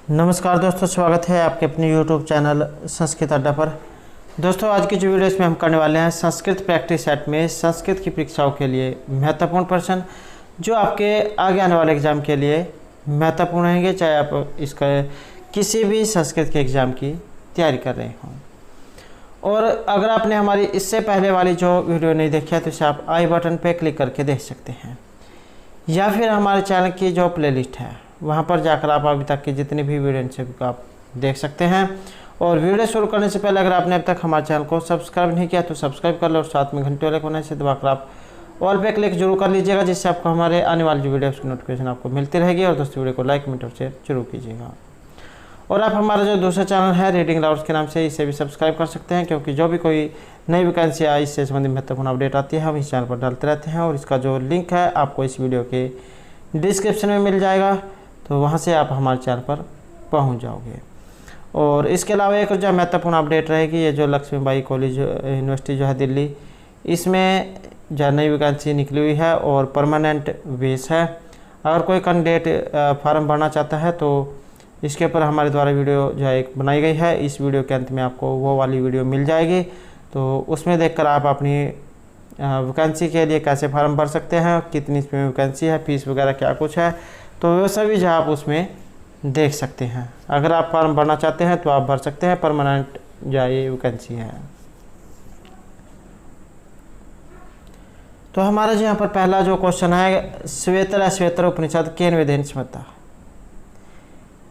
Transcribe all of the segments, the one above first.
नमस्कार दोस्तों, स्वागत है आपके अपने YouTube चैनल संस्कृत अड्डा पर। दोस्तों, आज की जो वीडियो इसमें हम करने वाले हैं संस्कृत प्रैक्टिस सेट में संस्कृत की परीक्षाओं के लिए महत्वपूर्ण प्रश्न जो आपके आगे आने वाले एग्ज़ाम के लिए महत्वपूर्ण रहेंगे, चाहे आप इसका किसी भी संस्कृत के एग्ज़ाम की तैयारी कर रहे हों। और अगर आपने हमारी इससे पहले वाली जो वीडियो नहीं देखी है तो इसे आप आई बटन पर क्लिक करके देख सकते हैं, या फिर हमारे चैनल की जो प्लेलिस्ट है वहाँ पर जाकर आप अभी तक की जितनी भी वीडियो आप देख सकते हैं। और वीडियो शुरू करने से पहले अगर आपने अब तक हमारे चैनल को सब्सक्राइब नहीं किया तो सब्सक्राइब कर लो और साथ में घंटे वाले कोने से दबाकर आप ऑल पे क्लिक जरूर कर लीजिएगा, जिससे आपको हमारे आने वाली जो वीडियो की नोटिफिकेशन आपको मिलती रहेगी। और दोस्तों, वीडियो को लाइक, कमेंट और शेयर जरूर कीजिएगा। और आप हमारा जो दूसरा चैनल है रीडिंग लाउड्स के नाम से, इसे भी सब्सक्राइब कर सकते हैं, क्योंकि जो भी कोई नई वैकेंसी आई इससे संबंधित महत्वपूर्ण अपडेट आती है हम इस चैनल पर डालते रहते हैं। और इसका जो लिंक है आपको इस वीडियो के डिस्क्रिप्शन में मिल जाएगा, तो वहाँ से आप हमारे चैनल पर पहुँच जाओगे। और इसके अलावा एक जो महत्वपूर्ण अपडेट रहेगी, ये जो लक्ष्मीबाई कॉलेज यूनिवर्सिटी जो है दिल्ली, इसमें जो नई वैकेंसी निकली हुई है और परमानेंट बेस है। अगर कोई कैंडिडेट फार्म भरना चाहता है तो इसके ऊपर हमारे द्वारा वीडियो जो है एक बनाई गई है। इस वीडियो के अंत में आपको वो वाली वीडियो मिल जाएगी, तो उसमें देखकर आप अपनी वैकेंसी के लिए कैसे फार्म भर सकते हैं, कितनी इसमें वैकेंसी है, फीस वगैरह क्या कुछ है, तो वो सभी जो आप उसमें देख सकते हैं। अगर आप फॉर्म भरना चाहते हैं तो आप भर सकते हैं, परमानेंट जो ये वैकेंसी है। तो हमारा जो यहाँ पर पहला जो क्वेश्चन है, श्वेतर अश्वेतर उपनिषद केन वेदेन स्मृता।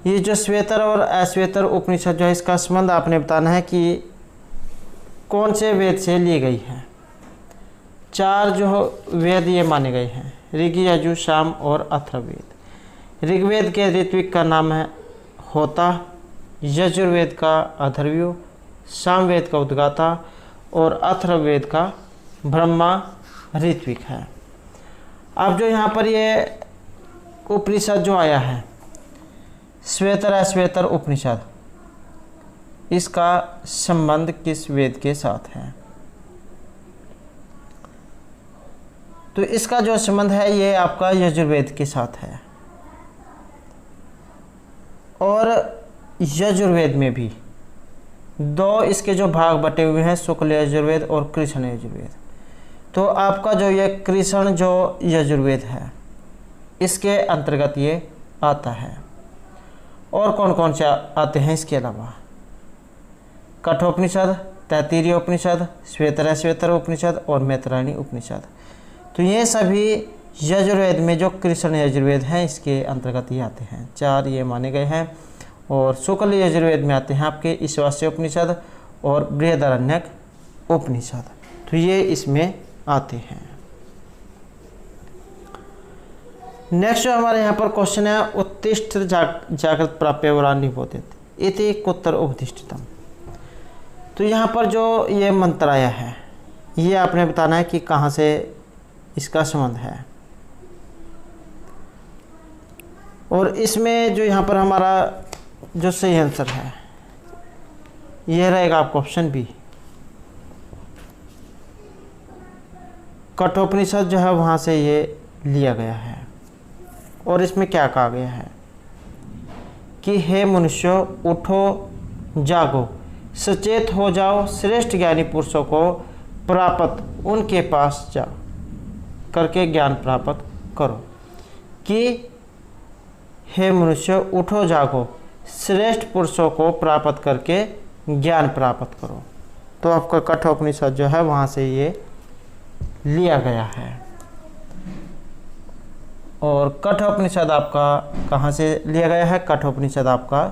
ये जो श्वेतर और अश्वेतर उपनिषद जो है, इसका संबंध आपने बताना है कि कौन से वेद से ली गई है। चार जो वेद ये माने गए हैं, ऋग, यजु, साम और अथर्ववेद। ऋग्वेद के ऋत्विक का नाम है होता, यजुर्वेद का अथर्वयु, सामवेद का उद्गाता और अथर्ववेद का ब्रह्मा ऋत्विक है। अब जो यहाँ पर ये उपनिषद जो आया है, श्वेतर अश्वेतर उपनिषद, इसका संबंध किस वेद के साथ है? तो इसका जो संबंध है ये आपका यजुर्वेद के साथ है। और यजुर्वेद में भी दो इसके जो भाग बटे हुए हैं, शुक्ल यजुर्वेद और कृष्ण यजुर्वेद। तो आपका जो ये कृष्ण जो यजुर्वेद है इसके अंतर्गत ये आता है। और कौन कौन से आते हैं इसके अलावा? कठोपनिषद, तैत्तिरीय उपनिषद, श्वेतर अश्वेतर उपनिषद और मैत्रायणी उपनिषद। तो ये सभी यजुर्वेद में जो कृष्ण यजुर्वेद हैं इसके अंतर्गत ही आते हैं। चार ये माने गए हैं। और शुक्ल यजुर्वेद में आते हैं आपके ईशावास्य उपनिषद और बृहदारण्यक उपनिषद, तो ये इसमें आते हैं। नेक्स्ट जो हमारे यहाँ पर क्वेश्चन है, उत्तिष्ठ जागृत प्राप्य वरानिबोधित इति कुत्र उपदिष्टितम। तो यहाँ पर जो ये मंत्र आया है ये आपने बताना है कि कहाँ से इसका संबंध है। और इसमें जो यहाँ पर हमारा जो सही आंसर है ये रहेगा आपका ऑप्शन बी। कठोपनिषद जो है वहाँ से ये लिया गया है। और इसमें क्या कहा गया है कि हे मनुष्यों, उठो जागो, सचेत हो जाओ, श्रेष्ठ ज्ञानी पुरुषों को प्राप्त उनके पास जा करके ज्ञान प्राप्त करो। कि हे मनुष्य, उठो जागो, श्रेष्ठ पुरुषों को प्राप्त करके ज्ञान प्राप्त करो। तो आपका कठोपनिषद जो है वहाँ से ये लिया गया है। और कठोपनिषद आपका कहाँ से लिया गया है? कठोपनिषद आपका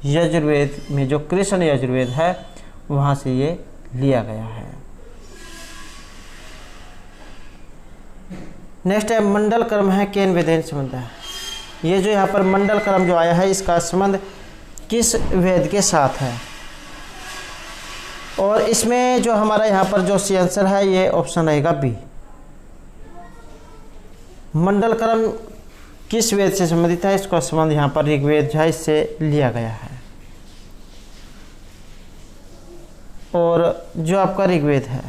यजुर्वेद में जो कृष्ण यजुर्वेद है वहाँ से ये लिया गया है। नेक्स्ट है मंडल कर्म है केन वेदेन संबंध है। ये जो यहाँ पर मंडल कर्म जो आया है इसका संबंध किस वेद के साथ है? और इसमें जो हमारा यहाँ पर जो सी आंसर है ये ऑप्शन रहेगा बी। मंडल कर्म किस वेद से संबंधित है? इसका संबंध यहाँ पर ऋग्वेद जो है इससे लिया गया है। और जो आपका ऋग्वेद है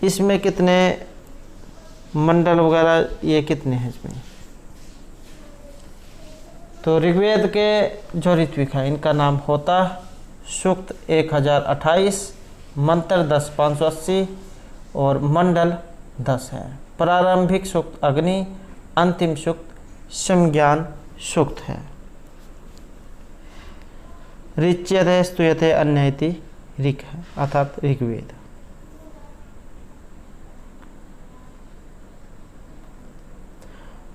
इसमें कितने मंडल वगैरह ये कितने हैं इसमें। तो ऋग्वेद के जो ऋत्विक है इनका नाम होता सूक्त 1028, मंत्र 10 580 और मंडल 10 है। प्रारंभिक सूक्त अग्नि, अंतिम सूक्त समज्ञान सूक्त है। ऋच्यते स्तूयते अन्येति ऋक् है अर्थात ऋग्वेद।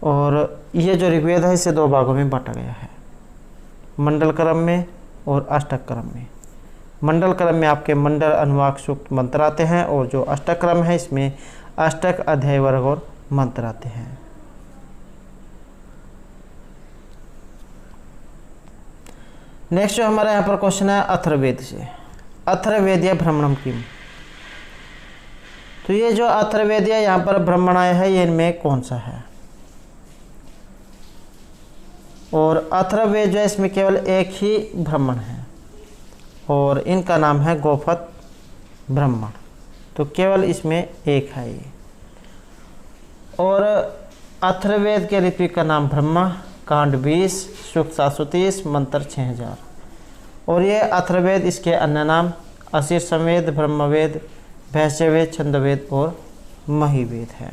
और ये जो ऋग्वेद है इसे 2 भागों में बांटा गया है, मंडल क्रम में और अष्टक क्रम में। मंडल क्रम में आपके मंडल अनुवाक सूक्त मंत्र आते हैं और जो अष्टक क्रम है इसमें अष्टक अध्याय वर्ग और मंत्र आते हैं। नेक्स्ट जो हमारा यहाँ पर क्वेश्चन है अथर्ववेद से, अथर्ववेदीय भ्रमणम किम। तो ये जो अथर्ववेदीय यहाँ पर ब्राह्मण आया है ये इनमें कौन सा है। और अथर्ववेद जो है इसमें केवल एक ही ब्राह्मण है और इनका नाम है गोपथ ब्राह्मण। तो केवल इसमें एक है ये। और अथर्ववेद के ऋत्विक का नाम ब्रह्मा, कांड 20 सूक्त 730 मंत्र 6000। और ये अथर्ववेद इसके अन्य नाम अशीर्ष वेद, ब्रह्मवेद, वैश्यवेद, छंदवेद और महिवेद है।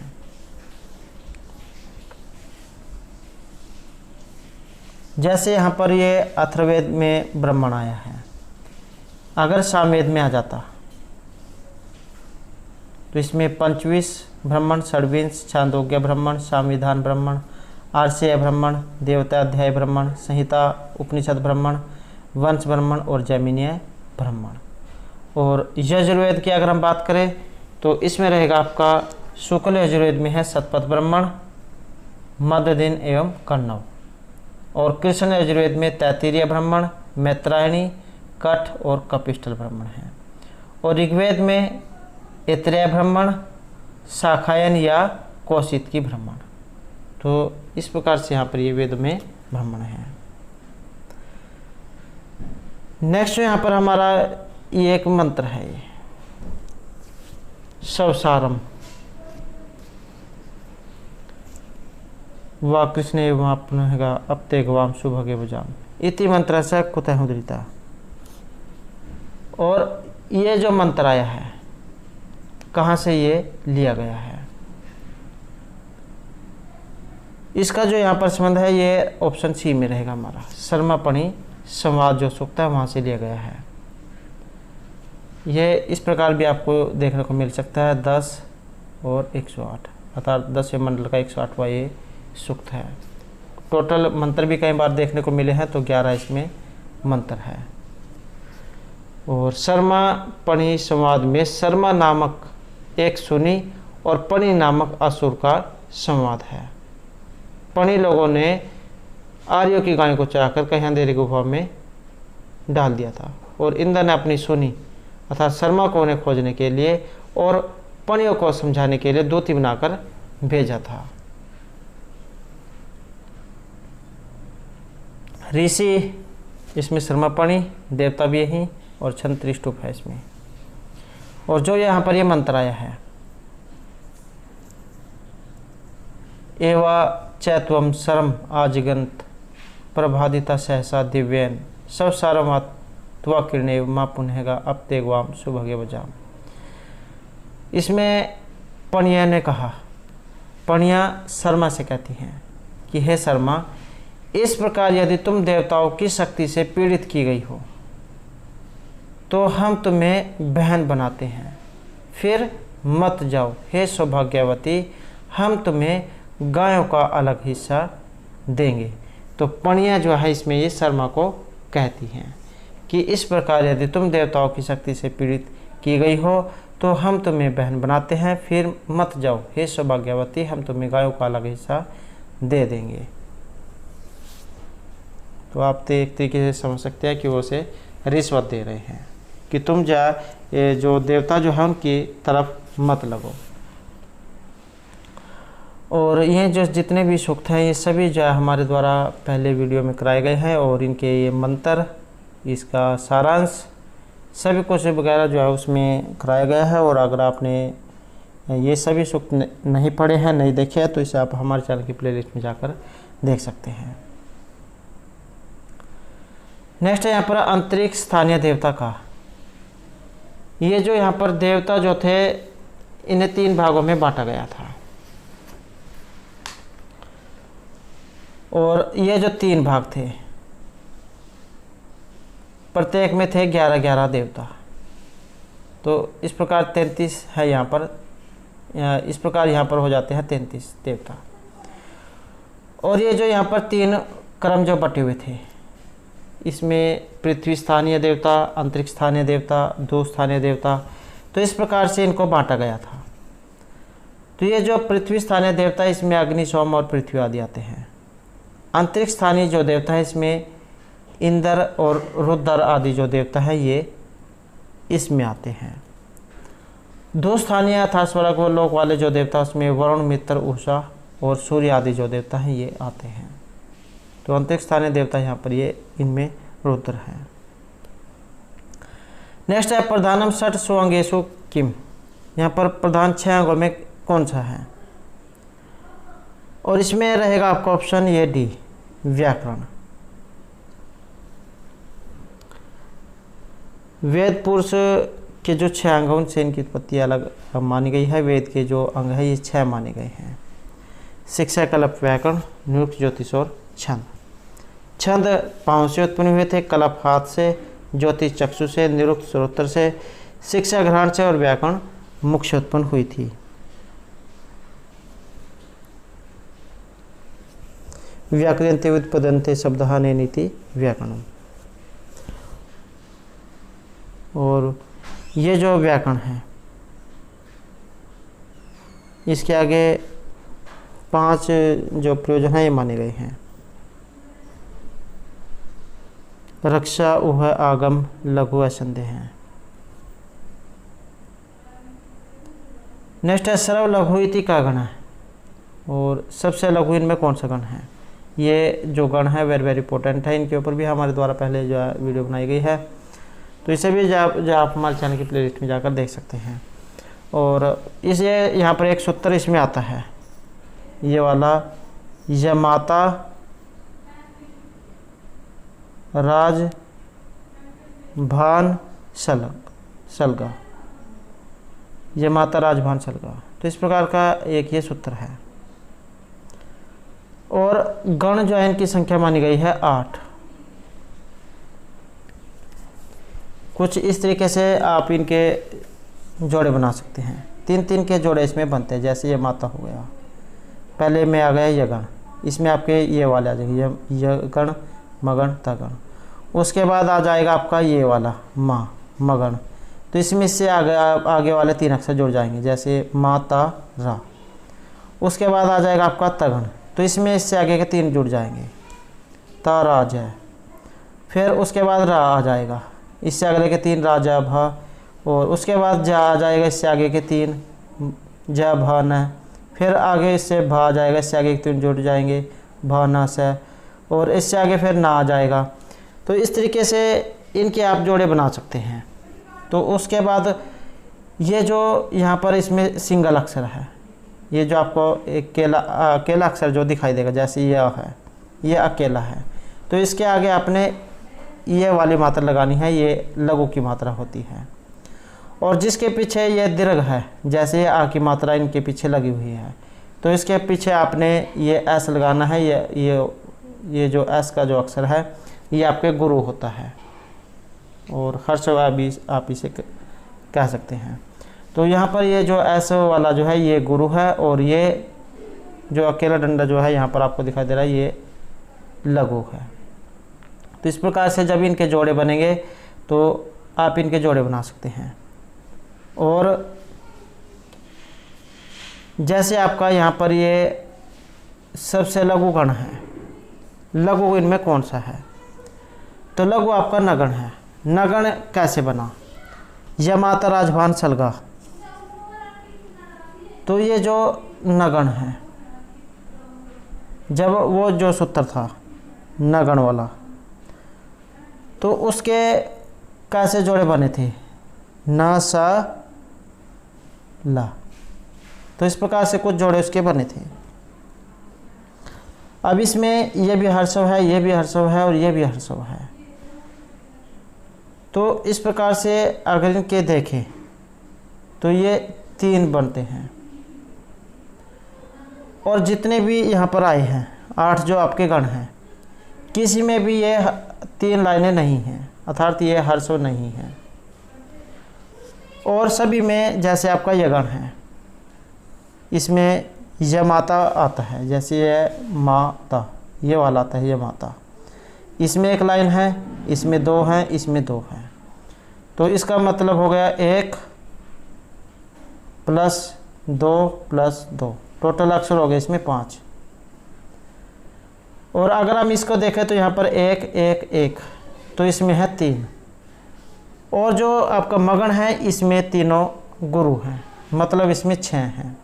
जैसे यहाँ पर ये अथर्ववेद में ब्राह्मण आया है, अगर सामवेद में आ जाता तो इसमें 25 ब्राह्मण, षड्विंश, छांदोग्य ब्राह्मण, संविधान ब्राह्मण, आर्षेय ब्राह्मण, देवता अध्याय ब्राह्मण, संहिता उपनिषद ब्राह्मण, वंश ब्राह्मण और जैमिनीय ब्राह्मण। और यजुर्वेद की अगर हम बात करें तो इसमें रहेगा आपका शुक्ल यजुर्वेद में है शतपथ ब्राह्मण, मध्य दिन एवं कण्व। और कृष्ण यजुर्वेद में तैत्तिरीय ब्राह्मण, मैत्रायणी, कठ और कपिष्ठल ब्राह्मण है। और ऋग्वेद में ऐत्रेय ब्राह्मण, शाखायन या कौशिकी ब्राह्मण। तो इस प्रकार से यहाँ पर ये वेद में ब्राह्मण है। नेक्स्ट यहाँ पर हमारा ये एक मंत्र है, ये शवसारम वा कृष्ण पुनः अपते गवाम शुभगे भुजाम इति मंत्र से कुतः उदृता। और ये जो मंत्र आया है कहाँ से ये लिया गया है, इसका जो यहाँ पर संबंध है ये ऑप्शन सी में रहेगा हमारा। शर्मापणी संवाद जो सूक्त है वहाँ से लिया गया है। ये इस प्रकार भी आपको देखने को मिल सकता है 10 और 108 अर्थात 10वें मंडल का 108वां ये सूक्त है। टोटल मंत्र भी कई बार देखने को मिले हैं तो 11 इसमें मंत्र है। और शर्मा पणि संवाद में शर्मा नामक एक सुनी और पणि नामक असुर का संवाद है। पणि लोगों ने आर्यों की गायों को चराकर कहीं अंधेरी गुफा में डाल दिया था और इंद्र ने अपनी सुनी अर्थात शर्मा को उन्हें खोजने के लिए और पणियों को समझाने के लिए दूती बनाकर भेजा था। ऋषि इसमें शर्मापणि, देवता भी यही और छंद त्रिष्टुप है इसमें। और जो यहाँ पर ये मंत्र आया है एवा चैत्वम शर्म आजिगंत प्रभादिता सहसा दिव्यन सब सारमात्वा किरणे माँ पुनहेगा अब तेगवाम सुभगे बजाम। इसमें पणिया ने कहा, पणिया शर्मा से कहती हैं कि हे शर्मा, इस प्रकार यदि तुम देवताओं की शक्ति से पीड़ित की गई हो तो हम तुम्हें बहन बनाते हैं, फिर मत जाओ। हे सौभाग्यवती, हम तुम्हें गायों का अलग हिस्सा देंगे। तो पणिया जो है इसमें ये शर्मा को कहती हैं कि इस प्रकार यदि तुम देवताओं की शक्ति से पीड़ित की गई हो तो हम तुम्हें बहन बनाते हैं, फिर मत जाओ। हे सौभाग्यवती, हम तुम्हें गायों का अलग हिस्सा दे देंगे। तो आप तो एक तरीके से समझ सकते हैं कि वो उसे रिश्वत दे रहे हैं कि तुम ये जो देवता जो है उनकी तरफ मत लगो। और ये जो जितने भी सूक्त हैं ये सभी जो है हमारे द्वारा पहले वीडियो में कराए गए हैं और इनके ये मंत्र, इसका सारांश सभी कुछ वगैरह जो है उसमें कराया गया है। और अगर आपने ये सभी सूक्त नहीं पढ़े हैं, नहीं देखे हैं, तो इसे आप हमारे चैनल की प्लेलिस्ट में जाकर देख सकते हैं। नेक्स्ट है यहाँ पर अंतरिक्ष स्थानीय देवता का। ये जो यहाँ पर देवता जो थे इन्हें 3 भागों में बांटा गया था, और ये जो 3 भाग थे प्रत्येक में थे 11-11 देवता। तो इस प्रकार 33 है यहाँ पर, इस प्रकार यहाँ पर हो जाते हैं 33 देवता। और ये जो यहाँ पर 3 क्रम जो बटे हुए थे, इसमें पृथ्वी स्थानीय देवता, अंतरिक्ष स्थानीय देवता, दो स्थानीय देवता, तो इस प्रकार से इनको बांटा गया था। तो ये जो पृथ्वी स्थानीय देवता है इसमें अग्नि, सोम और पृथ्वी आदि आते हैं। अंतरिक्ष स्थानीय जो देवता है इसमें इंद्र और रुद्र आदि जो देवता है ये इसमें आते हैं। दो स्थानीय अर्थात स्वर्ग व लोक वाले जो देवता उसमें वरुण, मित्र, उषा और सूर्य आदि जो देवता हैं ये आते हैं। तो अंतरिक्ष स्थानीय देवता यहाँ पर ये इनमें रुद्र हैं। नेक्स्ट है प्रधानम षट सुअंगेषु किम। यहाँ पर प्रधान 6 अंगों में कौन सा है, और इसमें रहेगा आपका ऑप्शन ये डी, व्याकरण। वेद पुरुष के जो 6 अंग हैं उनसे इनकी उत्पत्ति अलग मानी गई है। वेद के जो अंग है ये 6 माने गए हैं: शिक्षा, कल्प, व्याकरण, निरुक्त, ज्योतिष और छंद। छंद पाँव से उत्पन्न हुए थे, कल्प हाथ से, ज्योतिष चक्षु से, निरुक्त श्रोत्र से, शिक्षा घ्राण से और व्याकरण मुख से उत्पन्न हुई थी। व्याकरणते व्युत्पद्यन्ते शब्दः नेति व्याकरणम्। और ये जो व्याकरण है इसके आगे 5 जो प्रयोजन है ये माने गए हैं: रक्षा, उह, आगम, लघु, असंदेह हैं। नेक्स्ट है सर्व लघु इति का गण है, और सबसे लघु इनमें कौन सा गण है। ये जो गण है वेरी वेरी इंपॉर्टेंट है, इनके ऊपर भी हमारे द्वारा पहले जो है वीडियो बनाई गई है, तो इसे भी जो आप हमारे चैनल की प्लेलिस्ट में जाकर देख सकते हैं। और इसे यहाँ पर एक सूत्र इसमें आता है, ये वाला, यमाता राज भान सलगा, यमाता राजभान सलगा। तो इस प्रकार का एक ये सूत्र है। और गण जो है इनकी संख्या मानी गई है 8। कुछ इस तरीके से आप इनके जोड़े बना सकते हैं। 3-3 के जोड़े इसमें बनते हैं। जैसे ये माता हो गया, पहले में आ गया ये गण, इसमें आपके ये वाले आ जाएंगे, ये गण, मगण, तगण। उसके बाद आ जाएगा आपका ये वाला माँ, मगण। तो इसमें इससे आगे वाले 3 अक्षर जुड़ जाएंगे, जैसे मा, ता, रा। उसके बाद आ जाएगा आपका तगण, तो इसमें इससे आगे के 3 जुड़ जाएंगे, ता, रा, जय। फिर उसके बाद रा आ जाएगा, इससे अगले के 3 राजा, भा। और उसके बाद जा आ जाएगा, इससे आगे के 3 ज, भा, न। फिर आगे इससे भा आ जाएगा, इससे आगे के 3 जुड़ जाएंगे, भा, न, स। और इससे आगे फिर ना आ जाएगा। तो इस तरीके से इनके आप जोड़े बना सकते हैं। तो उसके बाद ये जो यहाँ पर इसमें सिंगल अक्षर है, ये जो आपको एक अकेला अक्षर जो दिखाई देगा, जैसे यह है, ये अकेला है, तो इसके आगे आपने ये वाली मात्रा लगानी है, ये लघु की मात्रा होती है। और जिसके पीछे ये दीर्घ है, जैसे ये आ की मात्रा इनके पीछे लगी हुई है, तो इसके पीछे आपने ये एस लगाना है। ये जो एस का जो अक्षर है ये आपके गुरु होता है, और हर्ष भी आप इसे कह सकते हैं। तो यहाँ पर ये जो एस वाला जो है ये गुरु है, और ये जो अकेला डंडा जो है यहाँ पर आपको दिखाई दे रहा है ये लघु है। तो इस प्रकार से जब इनके जोड़े बनेंगे तो आप इनके जोड़े बना सकते हैं। और जैसे आपका यहाँ पर ये सबसे लघु गण है, लघु इनमें कौन सा है, तो लघु आपका नगण है। नगण कैसे बना, यमाता राजभान सलगा, तो ये जो नगण है, जब वो जो सूत्र था नगण वाला, तो उसके कैसे जोड़े बने थे, न, सा, ला। तो इस प्रकार से कुछ जोड़े उसके बने थे। अब इसमें ये भी हर्षव है, ये भी हर्षव है और ये भी हर्षव है। तो इस प्रकार से अगर इनके देखें तो ये 3 बनते हैं। और जितने भी यहाँ पर आए हैं 8 जो आपके गण हैं, किसी में भी ये 3 लाइनें नहीं हैं, अर्थात ये हर्षव नहीं है। और सभी में जैसे आपका ये गण है, इसमें यह माता आता है, जैसे ये माता, ये वाला आता है, ये माता। इसमें 1 लाइन है, इसमें 2 हैं, इसमें 2 हैं। तो इसका मतलब हो गया 1 + 2 + 2, टोटल अक्षर हो गए इसमें 5। और अगर हम इसको देखें तो यहाँ पर 1 1 1, तो इसमें है 3। और जो आपका मगन है इसमें तीनों गुरु हैं, मतलब इसमें 6 हैं।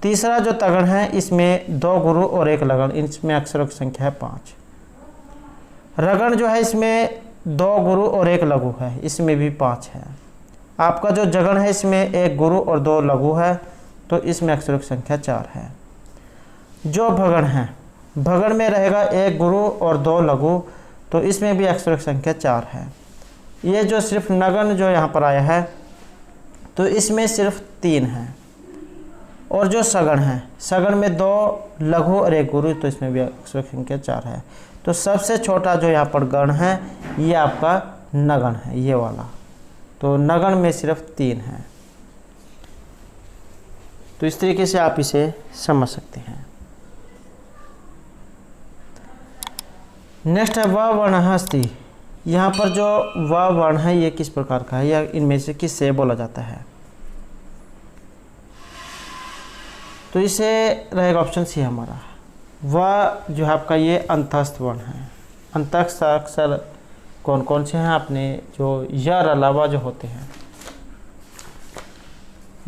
तीसरा जो तगन है इसमें 2 गुरु और 1 लगन, इसमें अक्षरों की संख्या है 5। रगन जो है इसमें 2 गुरु और 1 लघु है, इसमें भी 5 है। आपका जो जगन है इसमें 1 गुरु और 2 लघु है, तो इसमें अक्षरों की संख्या 4 है। जो भगन है, भगन में रहेगा 1 गुरु और 2 लघु, तो इसमें भी अक्षरों की संख्या 4 है। ये जो सिर्फ नगन जो यहाँ पर आया है तो इसमें सिर्फ 3 है। और जो सगन है, सगन में 2 लघु और 1 गुरु, तो इसमें भी अक्षरों की संख्या 4 है। तो सबसे छोटा जो यहाँ पर गण है ये आपका नगन है, ये वाला। तो नगन में सिर्फ 3 है। तो इस तरीके से आप इसे समझ सकते हैं। नेक्स्ट है व वर्ण अस्ति। यहाँ पर जो व वर्ण है ये किस प्रकार का है, या इनमें से किससे बोला जाता है? तो इसे रहेगा ऑप्शन सी हमारा। व जो है आपका ये अंतस्थ वर्ण है। अंतस्थ अक्षर कौन कौन से हैं? आपने जो य अलावा जो होते हैं,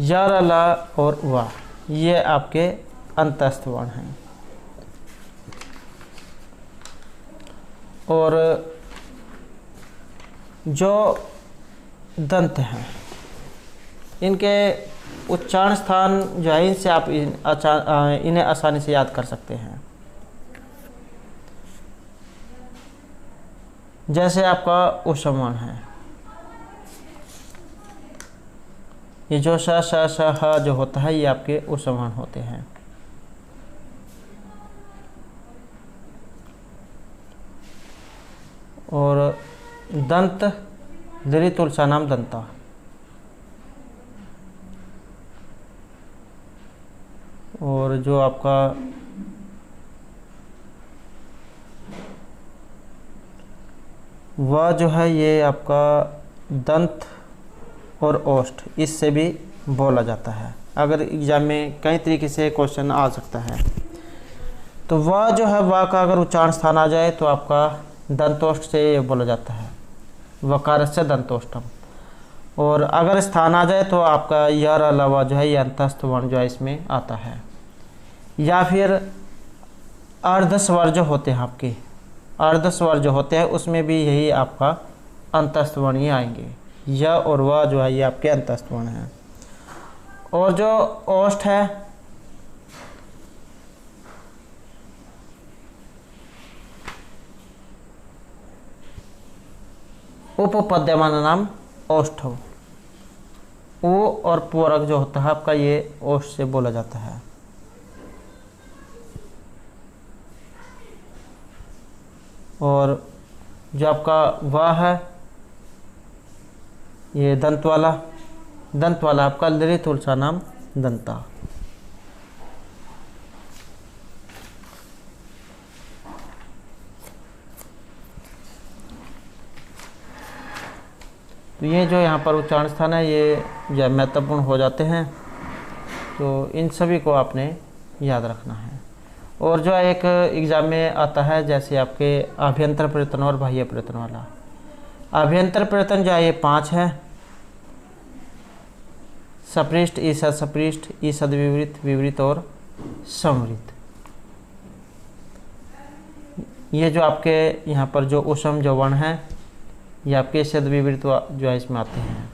य अला और व, ये आपके अंतस्थ वर्ण हैं। और जो दंत हैं इनके उच्चारण स्थान जो है इनसे आप इन्हें आसानी से याद कर सकते हैं। जैसे आपका उष्मवर्ण है, ये जो श श श ह जो होता है ये आपके उष्मवर्ण होते हैं। और दंत दीर्घ तुलसा नाम दंता। और जो आपका वह जो है ये आपका दंत और ओष्ठ, इससे भी बोला जाता है। अगर एग्जाम में कई तरीके से क्वेश्चन आ सकता है। तो वह जो है वह का अगर उच्चारण स्थान आ जाए तो आपका दंतोष्ठ से ये बोला जाता है, वकार से दंतोष्ठम। और अगर स्थान आ जाए तो आपका यर अलावा जो है ये अंतस्थ वर्ण जो है इसमें आता है। या फिर अर्धस्वर जो होते हैं आपके, अर्धस्वर जो होते हैं उसमें भी यही आपका अंतस्थ वर्ण ही आएंगे। य और व जो है ये आपके अंतस्थ वर्ण हैं। और जो ओष्ठ है उपपद्यमान नाम ओष्ठ। ओ और पूरक जो होता है आपका ये ओष्ठ से बोला जाता है। और जो आपका व है ये दंत वाला आपका दीर्घ तुलसा नाम दंता। तो ये जो यहाँ पर उच्चारण स्थान है ये जो महत्वपूर्ण हो जाते हैं, तो इन सभी को आपने याद रखना है। और जो एक एग्ज़ाम में आता है जैसे आपके अभ्यंतर प्रयत्न और बाह्य प्रयत्न वाला। अभ्यंतर प्रयत्न जो है ये 5 है। सपृष्ठ, ईसद सपृष्ठ, ईसद विवृत, विवृत और समवृत। ये जो आपके यहाँ पर जो उष्म जो वर्ण है ये आपके ईसद विवृत जो है इसमें आते हैं।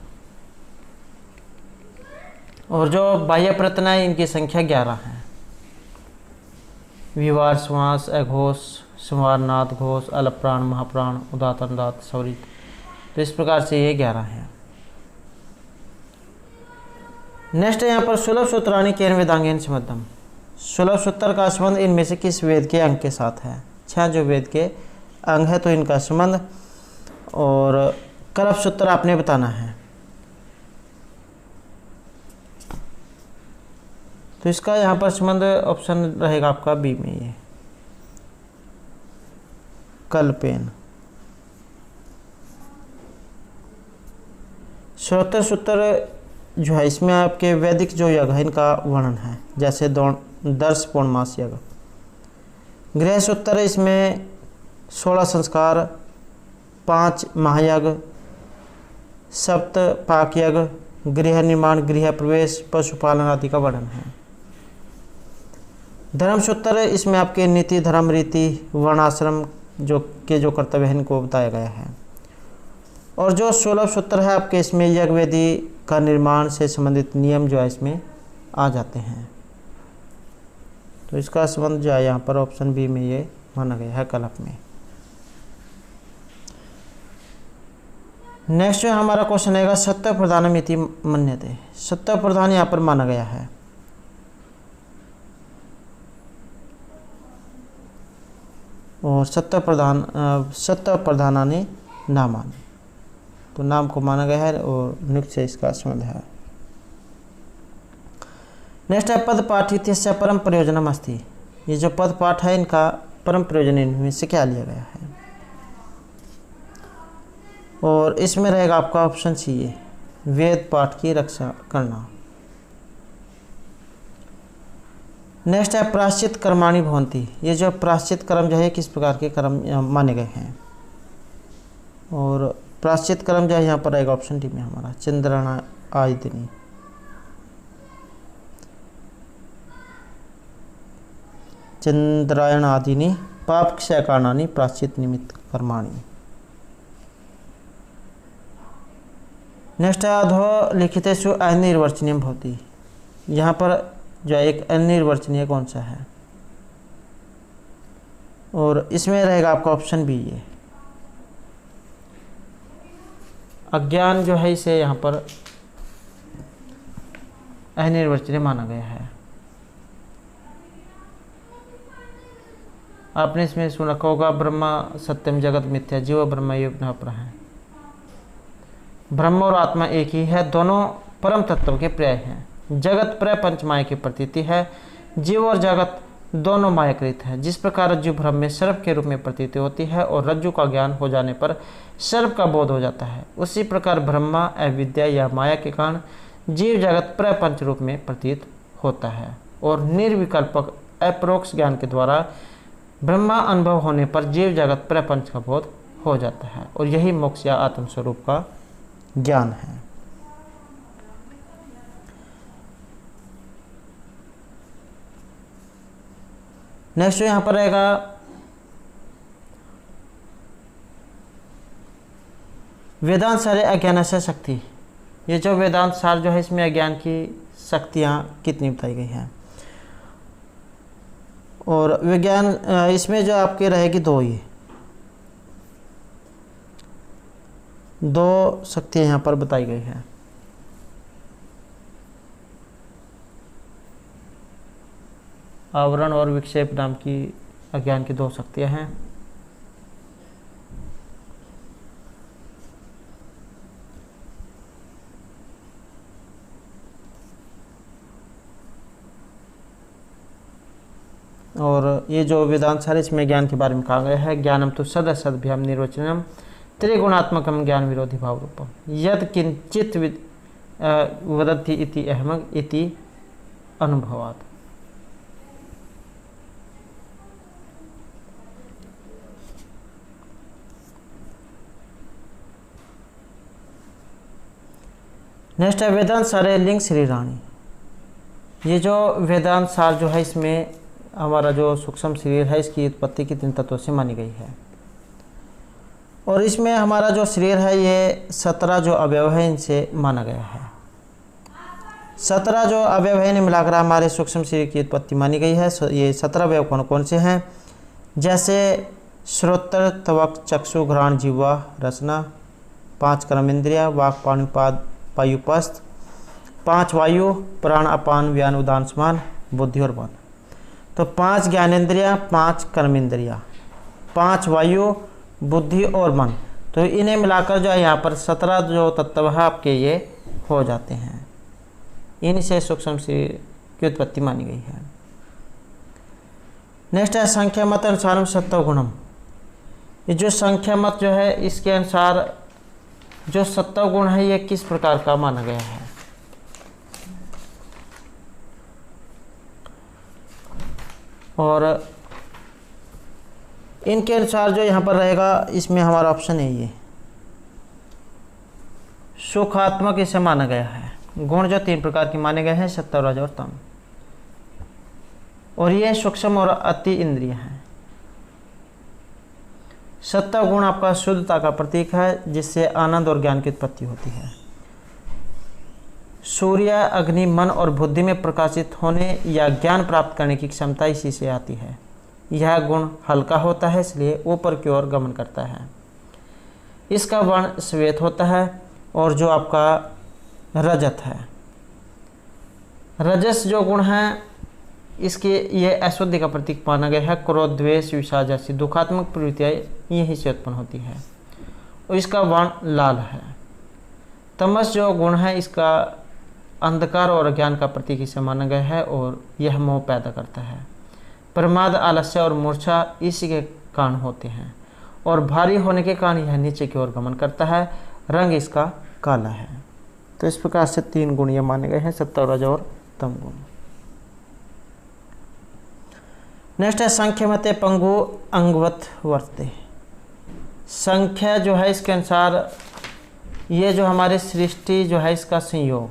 और जो बाह्य प्रत्यय है इनकी संख्या 11 है। विवार, श्वास, अघोष, संवारनाद, घोष, अलप्राण, महाप्राण, उदात्त, अनुदात्त, स्वरित। तो इस प्रकार से ये 11 हैं। नेक्स्ट है यहाँ पर सुलभ सूत्राणि केन वेदांगेन संबद्धम। सुलभ सूत्र का संबंध इनमें से किस वेद के अंग के साथ है। 6 जो वेद के अंग है तो इनका संबंध, और कल्प सूत्र आपने बताना है। तो इसका यहाँ पर संबंध ऑप्शन रहेगा आपका बी में, ये कल्पेन। श्रोत्र सूत्र जो है इसमें आपके वैदिक जो यज्ञ है इनका वर्णन है, जैसे दर्श पौर्णमास यज्ञ। गृह सूत्र इसमें 16 संस्कार, 5 महायज्ञ, सप्त पाक यज्ञ, गृह निर्माण, गृह प्रवेश, पशुपालन आदि का वर्णन है। धर्म सूत्र इसमें आपके नीति, धर्म, रीति, वर्णाश्रम जो कर्तव्य है इनको बताया गया है। और जो 16 सूत्र है आपके इसमें यज्ञ वेदी का निर्माण से संबंधित नियम जो है इसमें आ जाते हैं। तो इसका संबंध जो है यहाँ पर ऑप्शन बी में ये माना गया है, कल्प में। नेक्स्ट जो हमारा क्वेश्चन आएगा सत्य प्रधानम इति मन्यते। सत्य प्रधान यहाँ पर माना गया है। और सत्य प्रधानानि नामानि, तो नाम को माना गया है और नियुक्त से इसका संबंध है। नेक्स्ट है पद पाठ इत्यस्य परम प्रयोजनम अस्ति। ये जो पद पाठ है इनका परम प्रयोजन इनमें से क्या लिया गया है। और इसमें रहेगा आपका ऑप्शन सी, ये वेद पाठ की रक्षा करना। नेक्स्ट है प्राश्चित कर्माणि भवन्ति। ये जो प्राश्चित कर्म जो है किस प्रकार के कर्म माने गए हैं। और प्राश्चित कर्म जो है यहाँ पर रहेगा ऑप्शन डी में हमारा चंद्रायण आदिनी। चंद्रायण आदिनी पाप क्षय कारणानि प्राश्चित निमित्त कर्माणि। नेक्स्ट है अधो लिखितेषु अनिर्वचनीय भवति। यहाँ पर जो एक अनिर्वचनीय कौन सा है। और इसमें रहेगा आपका ऑप्शन बी, ये अज्ञान जो है इसे यहाँ पर अनिर्वचनीय माना गया है। आपने इसमें सुना होगा ब्रह्मा सत्यम जगत मिथ्या जीव ब्रह्म युग न है। ब्रह्म और आत्मा एक ही है, दोनों परम तत्व के पर्याय हैं। जगत प्रपंच माया की प्रतीति है। जीव और जगत दोनों मायाकृत है। जिस प्रकार रज्जु भ्रम में सर्प के रूप में प्रतीति होती है और रज्जु का ज्ञान हो जाने पर सर्प का बोध हो जाता है, उसी प्रकार ब्रह्मा अविद्या या माया के कारण जीव जगत प्रपंच रूप में प्रतीत होता है। और निर्विकल्पक अपरोक्ष ज्ञान के द्वारा ब्रह्मा अनुभव होने पर जीव जगत प्रपंच का बोध हो जाता है। और यही मोक्ष या आत्मस्वरूप का ज्ञान है। नेक्स्ट यहाँ पर रहेगा वेदांत सारे अज्ञान से शक्ति। ये जो वेदांत सार जो है इसमें अज्ञान की शक्तियाँ कितनी बताई गई हैं। और विज्ञान इसमें जो आपके रहेगी दो, ये दो शक्तियाँ यहाँ पर बताई गई हैं। आवरण और विक्षेप नाम की अज्ञान की दो शक्तियाँ हैं। और ये जो वेदांत सार इसमें ज्ञान के बारे में कहा गया है, ज्ञानम तो सद सद्भ्याम निर्वचनम त्रिगुणात्मकम ज्ञान विरोधी भाव रूपम यद किंचित वदति इति अहम इति अनुभवात्। नेक्स्ट है वेदांत सारे लिंग शरीराणी। ये जो वेदांत सार जो है इसमें हमारा जो सूक्ष्म शरीर है इसकी उत्पत्ति की 3 तत्वों से मानी गई है। और इसमें हमारा जो शरीर है ये 17 जो अवयव है इनसे माना गया है। 17 जो अवयव है इन्हें मिलाकर हमारे सूक्ष्म शरीर की उत्पत्ति मानी गई है। ये 17 अवयव कौन कौन से हैं? जैसे श्रोत्र, त्वक, चक्षु, घ्राण, जिह्वा, रसना, 5 कर्मेंद्रिय, वाक्, पाणिपाद, पायुपस्थ, 5 वायु, प्राण, अपान, व्यान, उदान, समान, बुद्धि और मन। तो 5 ज्ञानेंद्रिय, 5 कर्मेंद्रिय, 5 वायु, बुद्धि और मन, तो इन्हें मिलाकर जो है यहाँ पर 17 जो तत्व है आपके ये हो जाते हैं। इनसे सूक्ष्म शरीर की उत्पत्ति मानी गई है। नेक्स्ट है संख्या मत अनुसार सत्व गुणम। ये जो संख्या मत जो है इसके अनुसार जो सत्व गुण है ये किस प्रकार का माना गया है? और इनके अनुसार जो यहाँ पर रहेगा इसमें हमारा ऑप्शन है ये सुखात्मक इसे माना गया है। गुण जो 3 प्रकार के माने गए हैं, सत्व, रज और तम, और ये सूक्ष्म और अति इंद्रिय हैं। सत्व गुण आपका शुद्धता का प्रतीक है जिससे आनंद और ज्ञान की उत्पत्ति होती है। सूर्य, अग्नि, मन और बुद्धि में प्रकाशित होने या ज्ञान प्राप्त करने की क्षमता इसी से आती है। यह गुण हल्का होता है इसलिए ऊपर की ओर गमन करता है। इसका वर्ण श्वेत होता है। और जो आपका रजत है, रजस जो गुण है इसके ये अशुद्धि का प्रतीक माना गया है। क्रोध, द्वेष, विषाद जैसी दुखात्मक प्रवृत्तियाँ यहीं से उत्पन्न होती है और इसका वर्ण लाल है। तमस जो गुण है इसका अंधकार और अज्ञान का प्रतीक इसे माना गया है और यह मोह पैदा करता है। प्रमाद, आलस्य और मूर्छा इसी के कारण होते हैं और भारी होने के कारण यह नीचे की ओर गमन करता है। रंग इसका काला है। तो इस प्रकार से 3 गुण ये माने गए हैं, सत्व, रज और तम गुण। नेक्स्ट है संख्या मते पंगु अंगवत वर्ते। संख्या जो है इसके अनुसार ये जो हमारे सृष्टि जो है इसका संयोग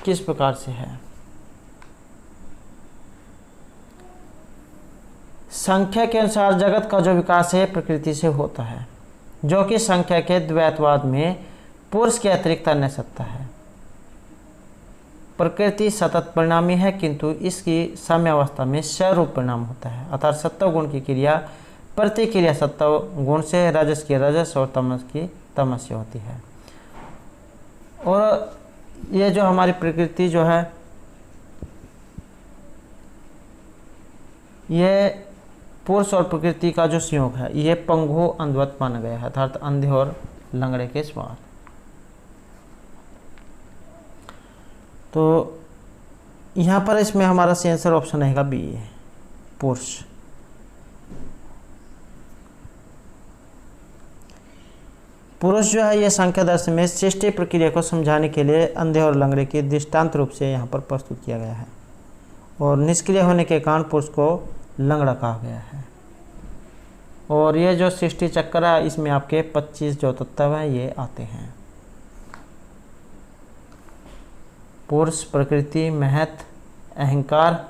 किस प्रकार से है? संख्या के अनुसार जगत का जो विकास है प्रकृति से होता है, जो कि संख्या के द्वैतवाद में पुरुष के अतिरिक्त अन्य सत्ता है। प्रकृति सतत परिणामी है किंतु इसकी साम्यावस्था में स्वरूप परिणाम होता है। अर्थात सत्व गुण की क्रिया प्रतिक्रिया सत्व गुण से, रजस की रजस और तमस की तमस से होती है। और ये जो हमारी प्रकृति जो है ये पुरुष और प्रकृति का जो संयोग है ये पंगु अंधवत माना गया है, अर्थात अंधे और लंगड़े के समान। तो यहाँ पर इसमें हमारा सही आंसर ऑप्शन रहेगा बी, पुरुष। पुरुष जो है ये संख्या दर्शन में सृष्टि प्रक्रिया को समझाने के लिए अंधे और लंगड़े की दृष्टांत रूप से यहाँ पर प्रस्तुत किया गया है और निष्क्रिय होने के कारण पुरुष को लंगड़ा कहा गया है। और ये जो सृष्टि चक्र है इसमें आपके 25 जो तत्व हैं ये आते हैं। पुरुष, प्रकृति, महत, अहंकार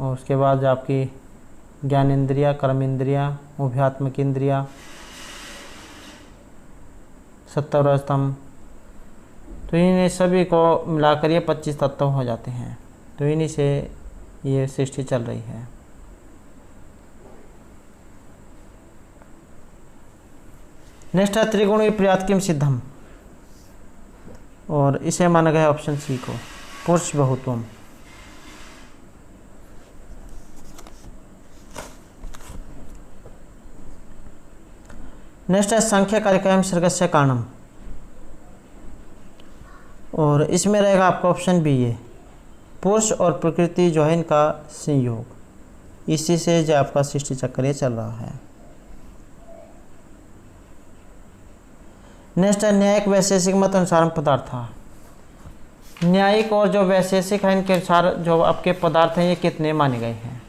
और उसके बाद आपकी ज्ञानेंद्रिया, कर्मेंद्रिया, उभयात्मक इंद्रिया, सत्व, रज, तम, तो इन्हें सभी को मिलाकर ये 25 तत्व हो जाते हैं। तो इन्हीं से ये सृष्टि चल रही है। नेक्स्ट है त्रिगुण विपर्यात किम सिद्धम, और इसे माना गया ऑप्शन सी को, पुरुष बहुत्वम। नेक्स्ट है संख्या कार्यक्रम सर्गस्य कारणम, और इसमें रहेगा आपका ऑप्शन बी है, पुरुष और प्रकृति जो है इनका संयोग, इसी से जो आपका सृष्टि चक्र चल रहा है। नेक्स्ट है न्यायिक वैशेषिक मत अनुसार पदार्थ। न्यायिक और जो वैशेषिक है इनके अनुसार जो आपके पदार्थ हैं ये कितने माने गए हैं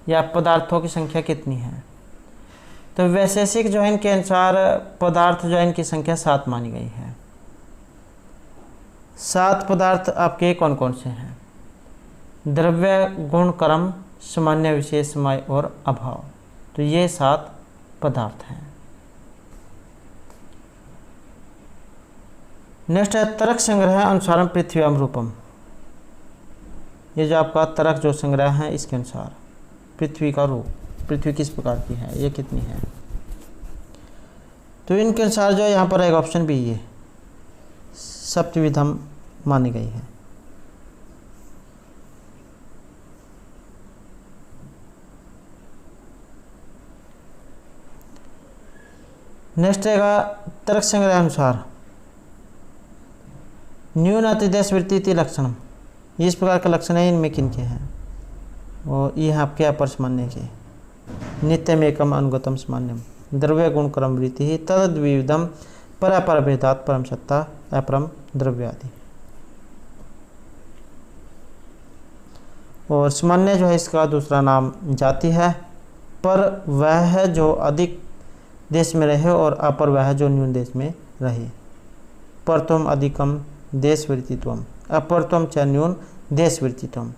या पदार्थों की संख्या कितनी है? तो वैशेषिक जो है इनके अनुसार पदार्थ जो है इनकी संख्या 7 मानी गई है। 7 पदार्थ आपके कौन कौन से हैं? द्रव्य, गुण, कर्म, सामान्य, विशेष, समय और अभाव। तो ये 7 पदार्थ हैं। नेक्स्ट है तरक संग्रह अनुसारम पृथ्व्याम रूपम। ये जो आपका तरक जो संग्रह है इसके अनुसार पृथ्वी का रूप, पृथ्वी किस प्रकार की है, ये कितनी है। तो इनके अनुसार जो यहाँ पर एक ऑप्शन भी ये सप्तविधम मानी गई है। नेक्स्ट रहेगा तर्क संग्रह अनुसार न्यून अतिदेश वृत्ति लक्षणम। इस प्रकार का लक्षण है, इनमें किन के हैं, और ये आपके अपर सामान्य के नित्यम एकम अनुगतम सामान्यम द्रव्य गुण क्रम वृत्ति ही तद विविधम परापर भेदात परम सत्ता अपरम द्रव्य आदि। और सामान्य जो है इसका दूसरा नाम जाति है, पर वह है जो अधिक देश में रहे और अपर वह है जो न्यून देश में रहे। पर तुम अधिकम देश वृत्तित्वम अपर तुम च न्यून देश वृत्तित्वम।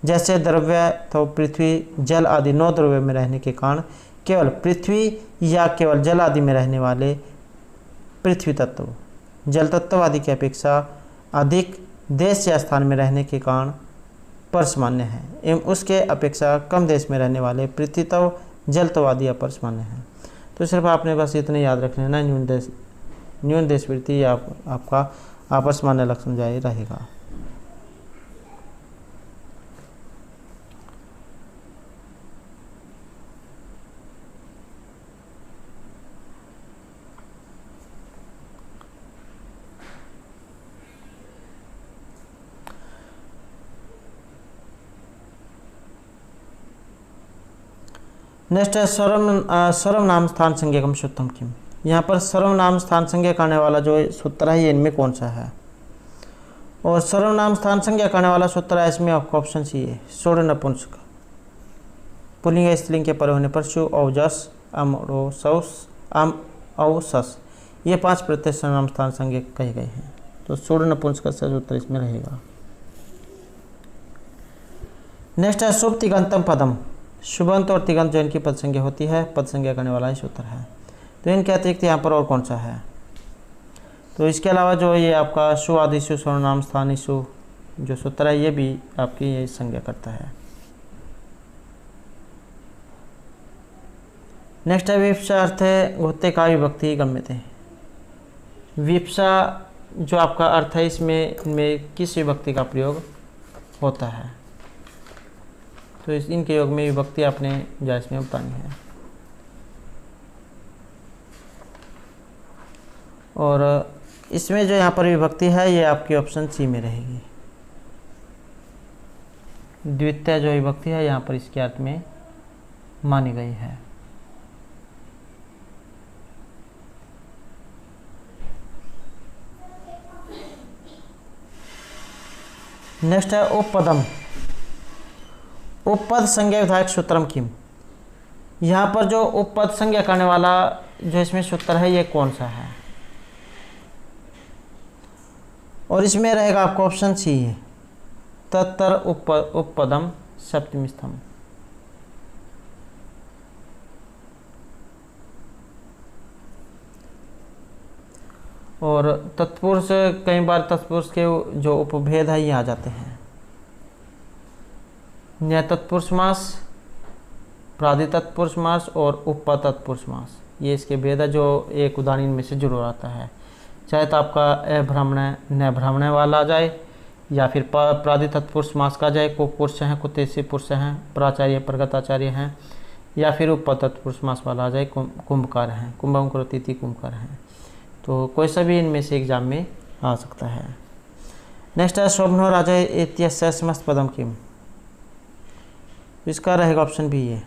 जैसे द्रव्य तो पृथ्वी जल आदि 9 द्रव्य में रहने के कारण केवल पृथ्वी या केवल जल आदि में रहने वाले पृथ्वी तत्व जल तत्व आदि की अपेक्षा अधिक देश या स्थान में रहने के कारण पर सामान्य है, एवं उसके अपेक्षा कम देश में रहने वाले पृथ्वी तत्व जल तत्व आदि अपर सामान्य है। तो सिर्फ आपने बस इतने याद रख लेना, न्यून देश वृत्ति या आपका आपस सामान्य लक्षण जारी रहेगा। नेक्स्ट है सर्वनाम स्थान संज्ञकम सूत्रम किम। यहाँ पर सर्वनाम स्थान संज्ञा करने वाला जो सूत्र है ये इनमें कौन सा है, और सर्वनाम स्थान संज्ञा करने वाला सूत्र है इसमें आपका ऑप्शन सी है षोड़ नपुंसक पुल्लिंग स्त्रीलिंग के पर होने पर शु औजस अम रोसौस अम औसस ये 5 प्रत्यय सर्वनाम स्थान संज्ञा कहे गए हैं। तो षोड़ नपुंसक का सूत्र इसमें रहेगा। नेक्स्ट है शुभ तिगंतम पदम। शुभंत और तिगंत जो इनकी पद संज्ञा होती है, पद संज्ञा करने वाला ही सूत्र है। तो इनके अतिरिक्त यहाँ पर और कौन सा है, तो इसके अलावा जो ये आपका शु आदिशु सर्वनाम स्थानिशु जो सूत्र है ये भी आपकी ये संज्ञा करता है। नेक्स्ट है विप्सा अर्थ है होते का विभक्ति गम्य थे। विप्सा जो आपका अर्थ है इसमें किस विभक्ति का प्रयोग होता है, तो इनके योग में विभक्ति आपने जो इसमें बतानी है। और इसमें जो यहाँ पर विभक्ति है ये आपकी ऑप्शन सी में रहेगी। द्वितीय जो विभक्ति है यहाँ पर इसके अर्थ में मानी गई है। नेक्स्ट है उपपदम। उपपद संज्ञा विधायक सूत्रम किम। यहाँ पर जो उपपद संज्ञा करने वाला जो इसमें सूत्र है ये कौन सा है, और इसमें रहेगा आपको ऑप्शन सी है तत्तर उपपदम सप्तमी स्तंभ। और तत्पुरुष कई बार तत्पुरुष के जो उपभेद है ये आ जाते हैं। न्याय तत्पुरुष समास, प्रादि तत्पुरुष समास और उपपद तत्पुरुष समास, ये इसके भेद है जो एक उदाहरण में से जरूर आता है। चाहे तो आपका अभ्रामण न भ्रामण वाला आ जाए, या फिर प्रादि तत्पुरुष समास का जाए, को पुरुष हैं कुतेसी पुरुष हैं, प्राचार्य प्रगताचार्य हैं, या फिर उपपद तत्पुरुष समास वाला आ जाए, कुंभकार हैं, कुंभम करोति कुंभकार हैं। तो कोई सा भी इनमें से एग्जाम में आ सकता है। नेक्स्ट है शोभनो राजा इत्यस्य समस्त पदम किम। इसका रहेगा ऑप्शन भी ये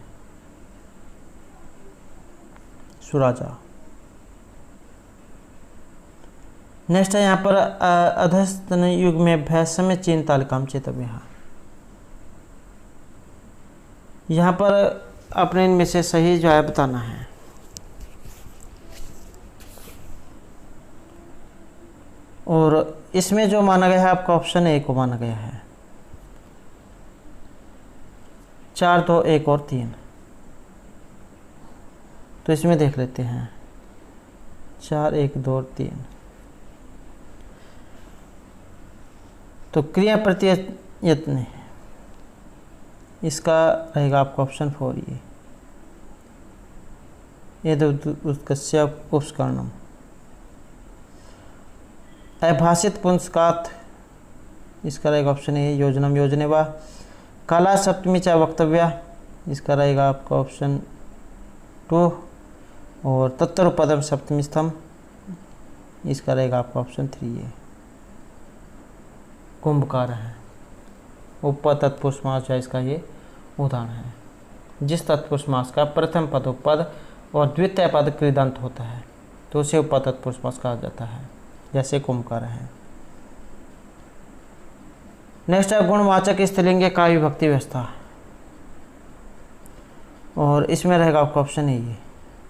सुराजा। नेक्स्ट है यहाँ पर अधस्तन युग में भैसम्य चीन तालिकाम चेतव्य। यहाँ पर अपने इनमें से सही जो है बताना है। और इसमें जो माना गया है आपका ऑप्शन ए को माना गया है 4 2 1 और 3। तो इसमें देख लेते हैं 4 1 2 और 3। तो क्रिया प्रत्ययत्न, इसका रहेगा आपका ऑप्शन 4 ये उत्कर्ष्य उपस्करणम। अभाषित पुंस्कात, इसका रहेगा ऑप्शन ए योजनम योजने वा। काला सप्तमी च वक्तव्य, इसका रहेगा आपका ऑप्शन 2। और तत्तरुपदम सप्तमी स्तंभ, इसका रहेगा आपका ऑप्शन 3 है। कुंभकार है उप तत्पुरुष समास है, इसका ये उदाहरण है। जिस तत्पुरुष समास का प्रथम पद उपपद और द्वितीय पद कृदंत होता है तो उसे उप तत्पुरुष समास कहा जाता है, जैसे कुंभकार है। नेक्स्ट है गुणवाचक स्त्रीलिंग का विभक्ति व्यवस्था, और इसमें रहेगा आपका ऑप्शन ए ये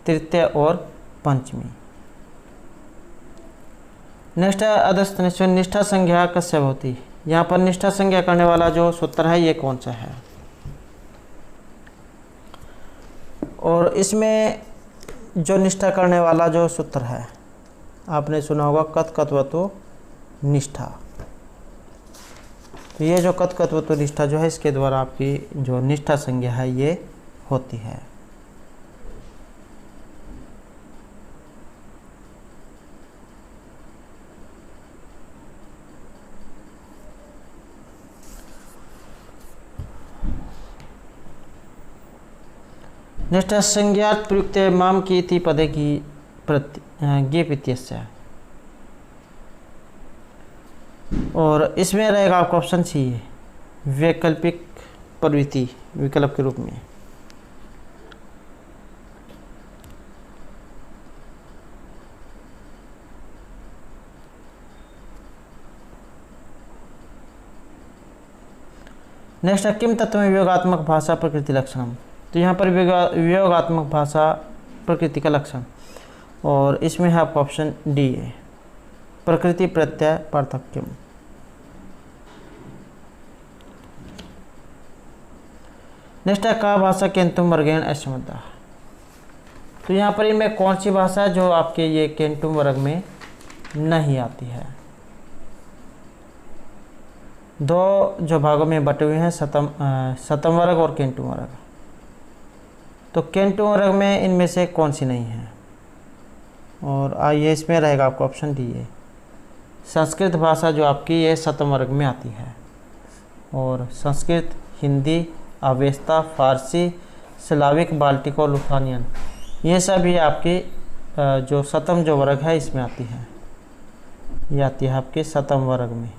तृतीय और पंचमी। नेक्स्ट है अधस्थ निष्ठा संज्ञा कस्य भवति, यहाँ पर निष्ठा संज्ञा करने वाला जो सूत्र है ये कौन सा है। और इसमें जो निष्ठा करने वाला जो सूत्र है आपने सुना होगा कथकत्वतो निष्ठा। तो ये जो कथकत्वतो निष्ठा जो है इसके द्वारा आपकी जो निष्ठा संज्ञा है ये होती है। निष्ठा संज्ञात प्रयुक्त माम की इति पदे की गेप इत्यस्य, और इसमें रहेगा आपका ऑप्शन सी वैकल्पिक प्रवृत्ति विकल्प के रूप में। नेक्स्ट है किम तत्व में वियोगात्मक भाषा प्रकृति लक्षणम, तो यहाँ पर वियोगात्मक भाषा प्रकृति का लक्षण, और इसमें है आपका ऑप्शन डी है प्रकृति प्रत्यय पार्थक्यम। नेक्स्ट है का भाषा केंतुम वर्गेण असमता, तो यहाँ पर इनमें कौन सी भाषा है जो आपके ये केंटुम वर्ग में नहीं आती है। दो जो भागों में बटे हुए हैं सतम वर्ग और केंटुम वर्ग, तो केंटुम वर्ग में इनमें से कौन सी नहीं है। और आइए इसमें रहेगा आपका ऑप्शन डी है संस्कृत भाषा जो आपकी ये सतम वर्ग में आती है। और संस्कृत, हिंदी, अवेस्ता, फारसी, स्लाविक, बाल्टिक और लुथानियन ये सब ये आपकी जो सतम जो वर्ग है इसमें आती है, ये आती है आपके सतम वर्ग में।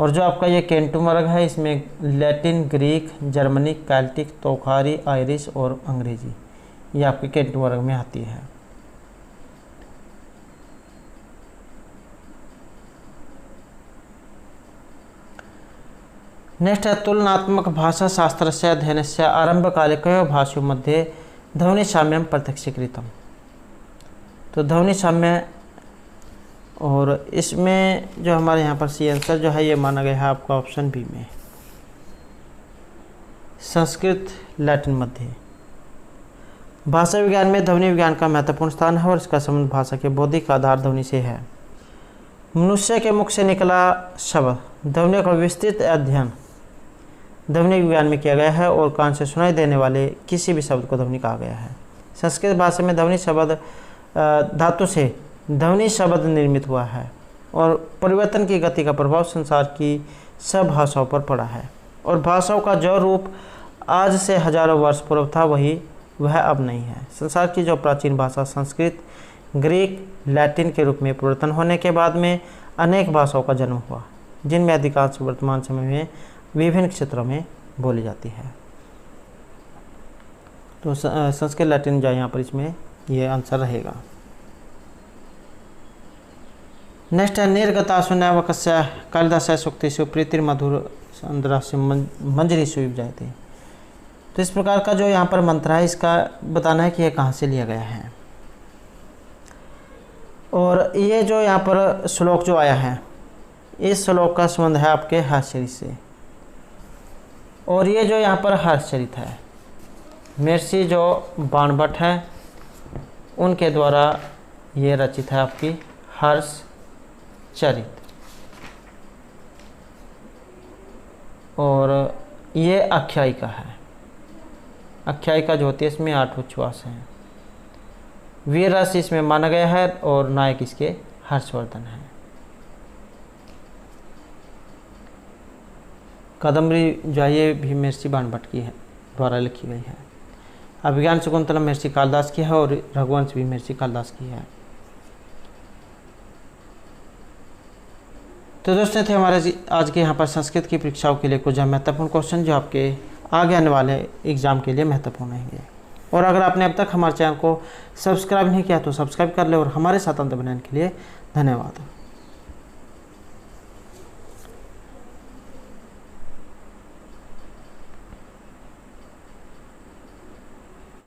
और जो आपका ये केंटुम वर्ग है इसमें लैटिन, ग्रीक, जर्मनिक, कैल्टिक, तोखारी, आयरिश और अंग्रेजी ये आपके केंटुम वर्ग में आती है। नेक्स्ट है तुलनात्मक भाषा शास्त्र से अध्ययन से आरंभकालिकयो भाषो मध्ये ध्वनि साम्यम प्रत्यक्षीकृतम, तो ध्वनि साम्य, और इसमें जो हमारे यहाँ पर सी आंसर जो है ये माना गया है आपका ऑप्शन बी में संस्कृत लैटिन मध्य। भाषा विज्ञान में ध्वनि विज्ञान का महत्वपूर्ण स्थान है और इसका संबंध भाषा के बौद्धिक आधार ध्वनि से है। मनुष्य के मुख से निकला शब्द ध्वनि का विस्तृत अध्ययन ध्वनि विज्ञान में किया गया है और कान से सुनाई देने वाले किसी भी शब्द को ध्वनि कहा गया है। संस्कृत भाषा में ध्वनि शब्द धातु से ध्वनि शब्द निर्मित हुआ है और परिवर्तन की गति का प्रभाव संसार की सब भाषाओं पर पड़ा है, और भाषाओं का जो रूप आज से हजारों वर्ष पूर्व था वह अब नहीं है। संसार की जो प्राचीन भाषा संस्कृत, ग्रीक, लैटिन के रूप में परिवर्तन होने के बाद में अनेक भाषाओं का जन्म हुआ, जिनमें अधिकांश वर्तमान समय में विभिन्न क्षेत्रों में बोली जाती है। तो संस्कृत लैटिन जो यहाँ पर इसमें ये आंसर रहेगा। नेक्स्ट है निर्गतासु नैवकस्य कालिदासस्य सूक्तिषु प्रीतिर्मधुर संद्रासु मंजरीषु विजायते, तो इस प्रकार का जो यहाँ पर मंत्र है इसका बताना है कि यह कहाँ से लिया गया है। और ये जो यहाँ पर श्लोक जो आया है इस श्लोक का संबंध है आपके हर्षचरित से, और ये जो यहाँ पर हर्षचरित है महर्षि जो बाणभट्ट हैं उनके द्वारा ये रचित है आपकी हर्षचरित। और ये आख्यायिका है। आख्यायिका जो होती है इसमें 8 उच्छ्वास हैं। वीर रस इसमें माना गया है और नायक इसके हर्षवर्धन है। कादम्बरी जाइए भी महर्षि बाणभट्ट की है द्वारा लिखी गई है। अभिज्ञान शकुंतलम महर्षि कालिदास की है और रघुवंश भी महर्षि कालिदास की है। तो दोस्तों थे हमारे आज के यहाँ पर संस्कृत की परीक्षाओं के लिए कुछ महत्वपूर्ण क्वेश्चन जो आपके आगे आने वाले एग्जाम के लिए महत्वपूर्ण रहेंगे। और अगर आपने अब तक हमारे चैनल को सब्सक्राइब नहीं किया तो सब्सक्राइब कर ले और हमारे साथ अंत बनाने के लिए धन्यवाद।